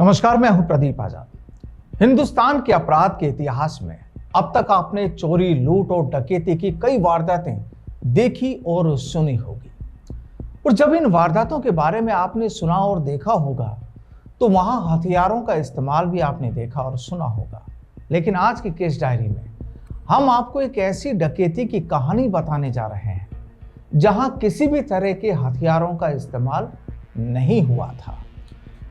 नमस्कार, मैं हूं प्रदीप आजाद। हिंदुस्तान के अपराध के इतिहास में अब तक आपने चोरी, लूट और डकैती की कई वारदातें देखी और सुनी होगी। और जब इन वारदातों के बारे में आपने सुना और देखा होगा तो वहां हथियारों का इस्तेमाल भी आपने देखा और सुना होगा। लेकिन आज की केस डायरी में हम आपको एक ऐसी डकैती की कहानी बताने जा रहे हैं जहां किसी भी तरह के हथियारों का इस्तेमाल नहीं हुआ था,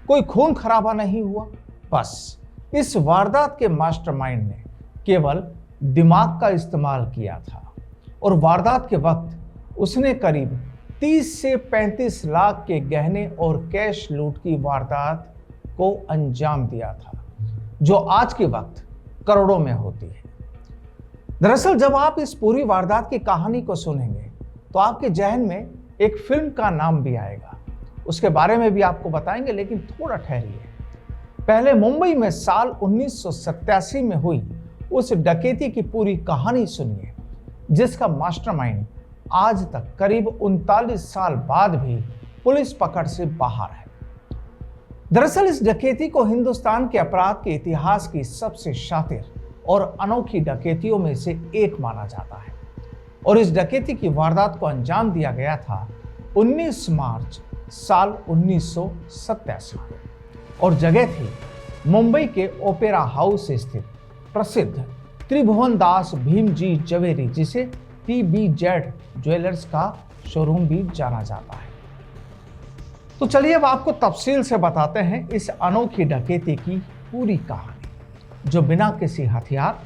कोई खून खराबा नहीं हुआ। बस इस वारदात के मास्टरमाइंड ने केवल दिमाग का इस्तेमाल किया था और वारदात के वक्त उसने करीब 30 से 35 लाख के गहने और कैश लूट की वारदात को अंजाम दिया था, जो आज के वक्त करोड़ों में होती है। दरअसल जब आप इस पूरी वारदात की कहानी को सुनेंगे तो आपके जहन में एक फिल्म का नाम भी आएगा, उसके बारे में भी आपको बताएंगे। लेकिन थोड़ा ठहरिए, पहले मुंबई में साल 1987 में हुई उस डकैती की पूरी कहानी सुनिए, जिसका मास्टरमाइंड आज तक करीब 39 साल बाद भी पुलिस पकड़ से बाहर है। दरअसल इस डकैती को हिंदुस्तान के अपराध के इतिहास की सबसे शातिर और अनोखी डकैतियों में से एक माना जाता है और इस डकैती की वारदात को अंजाम दिया गया था 19 मार्च साल 1987 को और जगह थी मुंबई के ओपेरा हाउस स्थित प्रसिद्ध त्रिभुवन दास भीमजी जवेरी, जिसे TBZ ज्वेलर्स का शोरूम भी जाना जाता है। तो चलिए अब आपको तफसील से बताते हैं इस अनोखी डकैती की पूरी कहानी, जो बिना किसी हथियार,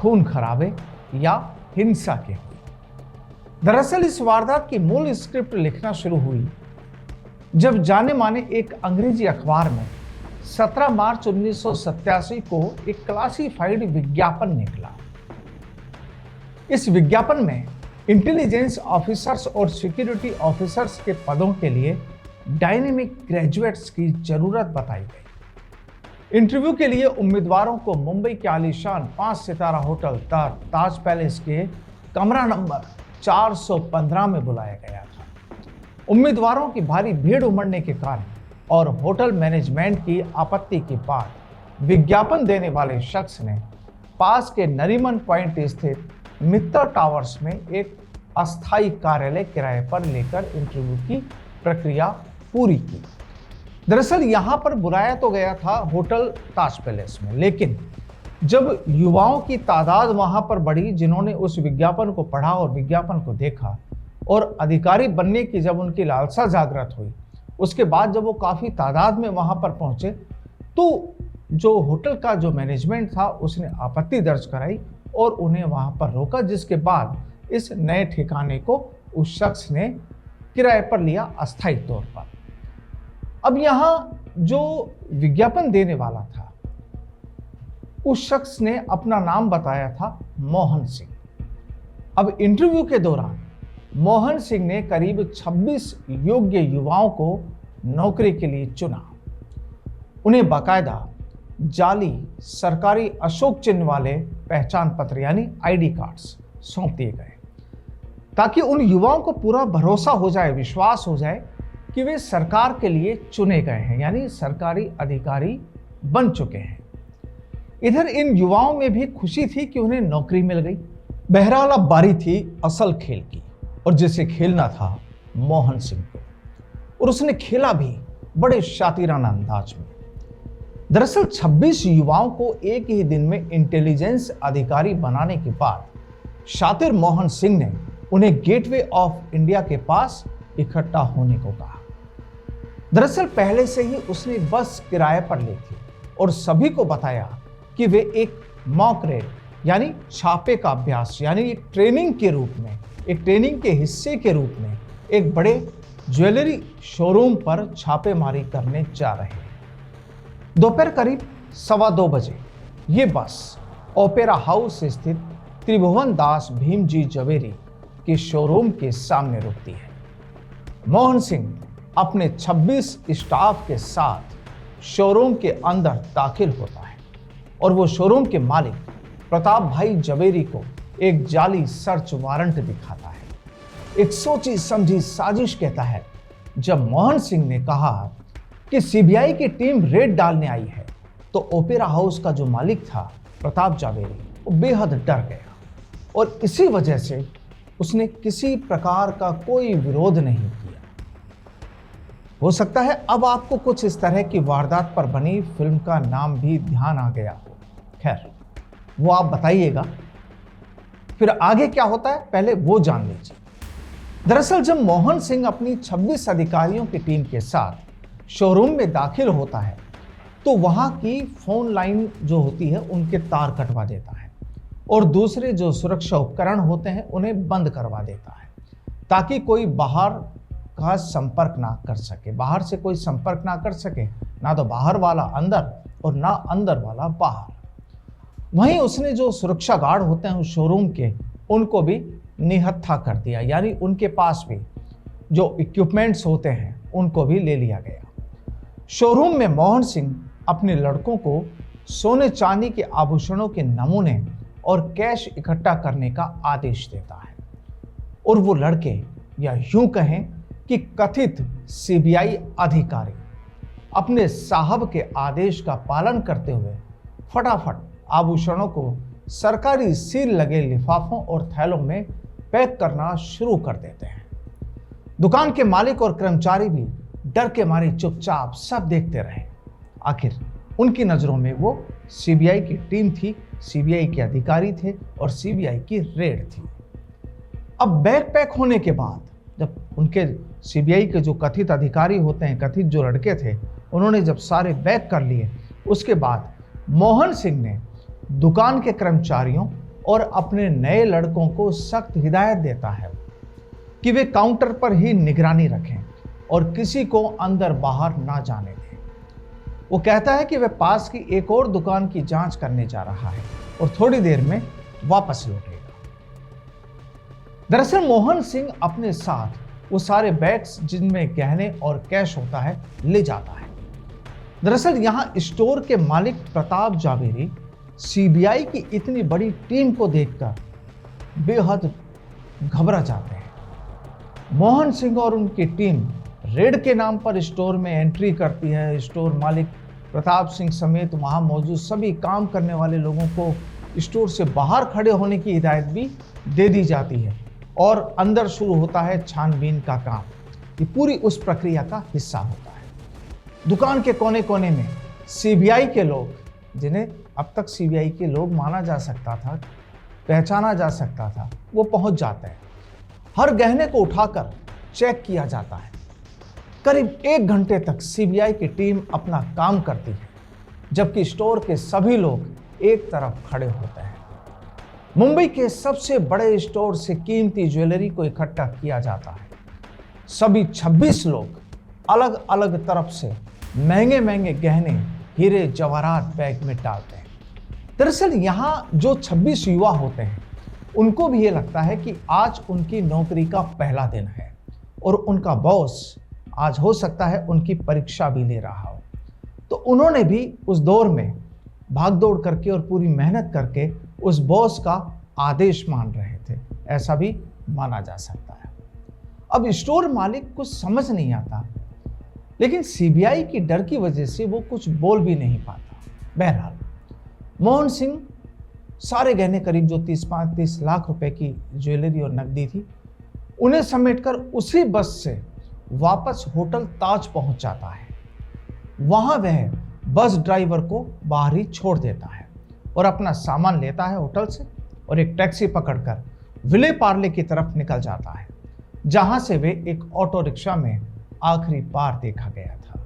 खून खराबे या हिंसा के हुई। दरअसल इस वारदात की मूल स्क्रिप्ट लिखना शुरू हुई जब जाने माने एक अंग्रेजी अखबार में 17 मार्च 1987 को एक क्लासिफाइड विज्ञापन निकला। इस विज्ञापन में इंटेलिजेंस ऑफिसर्स और सिक्योरिटी ऑफिसर्स के पदों के लिए डायनेमिक ग्रेजुएट्स की जरूरत बताई गई। इंटरव्यू के लिए उम्मीदवारों को मुंबई के आलीशान 5 सितारा होटल ताज पैलेस के कमरा नंबर 415 में बुलाया गया था। उम्मीदवारों की भारी भीड़ उमड़ने के कारण और होटल मैनेजमेंट की आपत्ति के बाद विज्ञापन देने वाले शख्स ने पास के नरीमन पॉइंट स्थित मित्तल टावर्स में एक अस्थायी कार्यालय किराए पर लेकर इंटरव्यू की प्रक्रिया पूरी की। दरअसल यहां पर बुलाया तो गया था होटल ताज पैलेस में, लेकिन जब युवाओं की तादाद वहां पर बढ़ी जिन्होंने उस विज्ञापन को पढ़ा और विज्ञापन को देखा और अधिकारी बनने की जब उनकी लालसा जागृत हुई, उसके बाद जब वो काफ़ी तादाद में वहाँ पर पहुँचे तो जो होटल का जो मैनेजमेंट था उसने आपत्ति दर्ज कराई और उन्हें वहाँ पर रोका, जिसके बाद इस नए ठिकाने को उस शख्स ने किराए पर लिया अस्थायी तौर पर। अब यहाँ जो विज्ञापन देने वाला था उस शख्स ने अपना नाम बताया था मोहन सिंह। अब इंटरव्यू के दौरान मोहन सिंह ने करीब 26 योग्य युवाओं को नौकरी के लिए चुना। उन्हें बाकायदा जाली सरकारी अशोक चिन्ह वाले पहचान पत्र यानी ID कार्ड्स सौंप दिए गए, ताकि उन युवाओं को पूरा भरोसा हो जाए, विश्वास हो जाए कि वे सरकार के लिए चुने गए हैं, यानी सरकारी अधिकारी बन चुके हैं। इधर इन युवाओं में भी खुशी थी कि उन्हें नौकरी मिल गई। बहरहाल अब बारी थी असल खेल की, और जिसे खेलना था मोहन सिंह को, और उसने खेला भी बड़े शातिराना अंदाज में। दरअसल 26 युवाओं को एक ही दिन में इंटेलिजेंस अधिकारी बनाने के बाद शातिर मोहन सिंह ने उन्हें गेटवे ऑफ इंडिया के पास इकट्ठा होने को कहा। दरअसल पहले से ही उसने बस किराए पर ली थी और सभी को बताया कि वे एक मॉक रेड यानी छापे का अभ्यास, यानी एक ट्रेनिंग के रूप में, एक ट्रेनिंग के हिस्से के रूप में एक बड़े ज्वेलरी शोरूम पर छापेमारी करने जा रहे हैं। दोपहर करीब 2:15 बजे ये बस ओपेरा हाउस स्थित त्रिभुवन दास भीमजी जवेरी के शोरूम के सामने रुकती है। मोहन सिंह अपने 26 स्टाफ के साथ शोरूम के अंदर दाखिल होता है और वो शोरूम के मालिक प्रताप भाई जवेरी को एक जाली सर्च वारंट दिखाता है। एक सोची समझी साजिश के तहत जब मोहन सिंह ने कहा कि सीबीआई की टीम रेड डालने आई है, तो ओपेरा हाउस का जो मालिक था प्रताप जावेरी, वो बेहद डर गया और इसी वजह से उसने किसी प्रकार का कोई विरोध नहीं किया। हो सकता है अब आपको कुछ इस तरह की वारदात पर बनी फिल्म का नाम भी ध्यान आ गया हो। खैर, वो आप बताइएगा। फिर आगे क्या होता है पहले वो जान लीजिए। दरअसल जब मोहन सिंह अपनी 26 अधिकारियों की टीम के साथ शोरूम में दाखिल होता है, तो वहां की फोन लाइन जो होती है उनके तार कटवा देता है और दूसरे जो सुरक्षा उपकरण होते हैं उन्हें बंद करवा देता है, ताकि कोई बाहर का संपर्क ना कर सके, बाहर से कोई संपर्क ना कर सके, ना तो बाहर वाला अंदर और ना अंदर वाला बाहर। वहीं उसने जो सुरक्षा गार्ड होते हैं उस शोरूम के, उनको भी निहत्था कर दिया, यानी उनके पास भी जो इक्विपमेंट्स होते हैं उनको भी ले लिया गया। शोरूम में मोहन सिंह अपने लड़कों को सोने चांदी के आभूषणों के नमूने और कैश इकट्ठा करने का आदेश देता है और वो लड़के, या यूं कहें कि कथित सीबीआई अधिकारी, अपने साहब के आदेश का पालन करते हुए फटाफट आभूषणों को सरकारी सील लगे लिफाफों और थैलों में पैक करना शुरू कर देते हैं। दुकान के मालिक और कर्मचारी भी डर के मारे चुपचाप सब देखते रहे। आखिर उनकी नजरों में वो सीबीआई की टीम थी, सीबीआई के अधिकारी थे और सीबीआई की रेड थी। अब बैग पैक होने के बाद जब उनके सीबीआई के जो कथित अधिकारी होते हैं, कथित जो लड़के थे, उन्होंने जब सारे बैग कर लिए, उसके बाद मोहन सिंह ने दुकान के कर्मचारियों और अपने नए लड़कों को सख्त हिदायत देता है कि वे काउंटर पर ही निगरानी रखें और किसी को अंदर बाहर ना जाने दें। वो कहता है कि वह पास की एक और दुकान की जांच करने जा रहा है और थोड़ी देर में वापस लौटेगा। दरअसल मोहन सिंह अपने साथ वो सारे बैग्स जिनमें गहने और कैश होता है ले जाता है। दरअसल यहां स्टोर के मालिक प्रताप जावेरी सीबीआई की इतनी बड़ी टीम को देखकर बेहद घबरा जाते हैं। मोहन सिंह और उनकी टीम रेड के नाम पर स्टोर में एंट्री करती है। स्टोर मालिक प्रताप सिंह समेत वहां मौजूद सभी काम करने वाले लोगों को स्टोर से बाहर खड़े होने की हिदायत भी दे दी जाती है और अंदर शुरू होता है छानबीन का काम। ये पूरी उस प्रक्रिया का हिस्सा होता है। दुकान के कोने कोने में सीबीआई के लोग, जिन्हें अब तक सीबीआई के लोग माना जा सकता था, पहचाना जा सकता था, वो पहुंच जाते हैं। हर गहने को उठाकर चेक किया जाता है। करीब 1 घंटे तक सीबीआई की टीम अपना काम करती है, जबकि स्टोर के सभी लोग एक तरफ खड़े होते हैं। मुंबई के सबसे बड़े स्टोर से कीमती ज्वेलरी को इकट्ठा किया जाता है। सभी 26 लोग अलग अलग तरफ से महंगे महंगे गहने, हीरे जवाहरात बैग में डालते हैं। दरअसल यहाँ जो 26 युवा होते हैं उनको भी ये लगता है कि आज उनकी नौकरी का पहला दिन है और उनका बॉस आज हो सकता है उनकी परीक्षा भी ले रहा हो। तो उन्होंने भी उस दौर में भागदौड़ करके और पूरी मेहनत करके उस बॉस का आदेश मान रहे थे, ऐसा भी माना जा सकता है। अब स्टोर मालिक कुछ समझ नहीं आता, लेकिन सीबीआई की डर की वजह से वो कुछ बोल भी नहीं पाता। बहरहाल मोहन सिंह सारे गहने, करीब जो 30-35 लाख रुपए की ज्वेलरी और नकदी थी, उन्हें समेटकर उसी बस से वापस होटल ताज पहुंच जाता है। वहां वह बस ड्राइवर को बाहर ही छोड़ देता है और अपना सामान लेता है होटल से और एक टैक्सी पकड़कर विले पार्ले की तरफ निकल जाता है, जहां से वे एक ऑटो रिक्शा में आखिरी बार देखा गया था।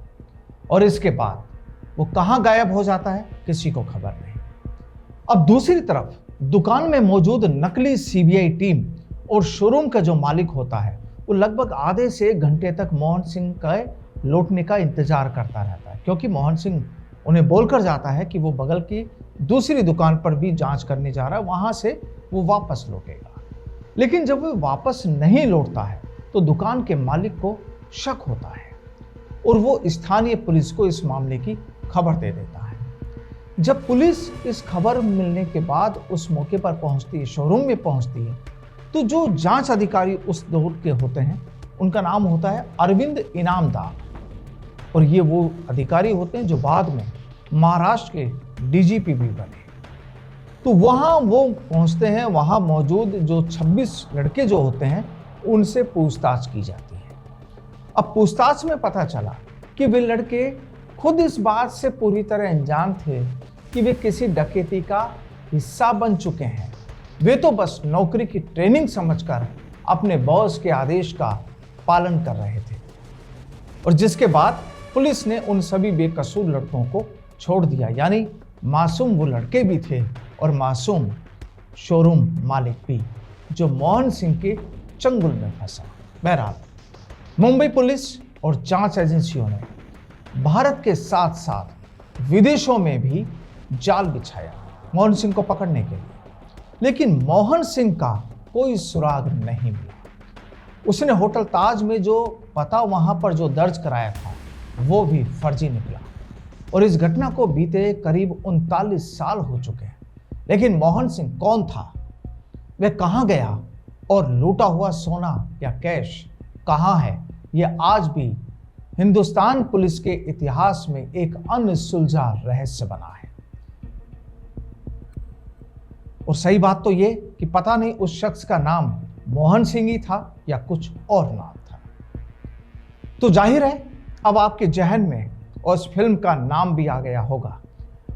और इसके बाद वो कहां गायब हो जाता है किसी को खबर नहीं। अब दूसरी तरफ दुकान में मौजूद नकली सीबीआई टीम और शोरूम का जो मालिक होता है वो लगभग आधे से 1 घंटे तक मोहन सिंह का लौटने का इंतजार करता रहता है, क्योंकि मोहन सिंह उन्हें बोलकर जाता है कि वो बगल की दूसरी दुकान पर भी जांच करने जा रहा है, वहां से वो वापस लौटेगा। लेकिन जब वो वापस नहीं लौटता है तो दुकान के मालिक को शक होता है और वो स्थानीय पुलिस को इस मामले की खबर दे देता है। जब पुलिस इस खबर मिलने के बाद उस मौके पर पहुंचती है, शोरूम में पहुंचती है, तो जो जांच अधिकारी उस दौर के होते हैं उनका नाम होता है अरविंद इनामदार। और ये वो अधिकारी होते हैं जो बाद में महाराष्ट्र के डीजीपी भी बने। तो वहाँ वो पहुँचते हैं, वहाँ मौजूद जो 26 लड़के जो होते हैं उनसे पूछताछ की जाती है। अब पूछताछ में पता चला कि वे लड़के खुद इस बात से पूरी तरह अनजान थे कि वे किसी डकैती का हिस्सा बन चुके हैं। वे तो बस नौकरी की ट्रेनिंग समझकर अपने बॉस के आदेश का पालन कर रहे थे, और जिसके बाद पुलिस ने उन सभी बेकसूर लड़कों को छोड़ दिया। यानी मासूम वो लड़के भी थे और मासूम शोरूम मालिक भी, जो मोहन सिंह के चंगुल में फंसा। बहरहाल मुंबई पुलिस और जांच एजेंसियों ने भारत के साथ साथ विदेशों में भी जाल बिछाया मोहन सिंह को पकड़ने के लिए, लेकिन मोहन सिंह का कोई सुराग नहीं मिला। उसने होटल ताज में जो पता वहां पर जो दर्ज कराया था वो भी फर्जी निकला, और इस घटना को बीते करीब 39 साल हो चुके हैं। लेकिन मोहन सिंह कौन था, वह कहाँ गया, और लूटा हुआ सोना या कैश कहाँ है, यह आज भी हिंदुस्तान पुलिस के इतिहास में एक अनसुलझा रहस्य बना है। और सही बात तो ये कि पता नहीं उस शख्स का नाम मोहन सिंह ही था या कुछ और नाम था। तो जाहिर है अब आपके जहन में उस फिल्म का नाम भी आ गया होगा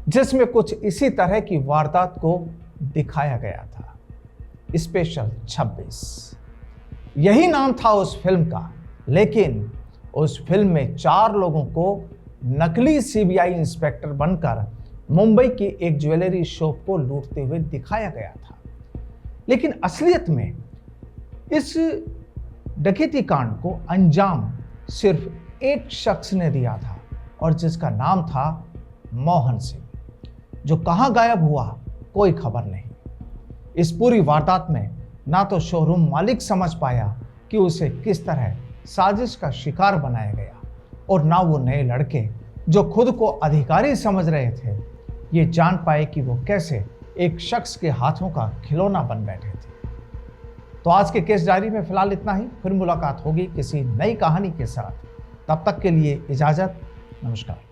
जिसमें कुछ इसी तरह की वारदात को दिखाया गया था, स्पेशल 26। यही नाम था उस फिल्म का, लेकिन उस फिल्म में 4 लोगों को नकली सीबीआई इंस्पेक्टर बनकर मुंबई की एक ज्वेलरी शॉप को लूटते हुए दिखाया गया था। लेकिन असलियत में इस डकैती कांड को अंजाम सिर्फ एक शख्स ने दिया था, और जिसका नाम था मोहन सिंह, जो कहां गायब हुआ कोई खबर नहीं। इस पूरी वारदात में ना तो शोरूम मालिक समझ पाया कि उसे किस तरह साजिश का शिकार बनाया गया, और ना वो नए लड़के जो खुद को अधिकारी समझ रहे थे ये जान पाए कि वो कैसे एक शख्स के हाथों का खिलौना बन बैठे थे। तो आज के केस डायरी में फिलहाल इतना ही। फिर मुलाकात होगी किसी नई कहानी के साथ। तब तक के लिए इजाजत। नमस्कार।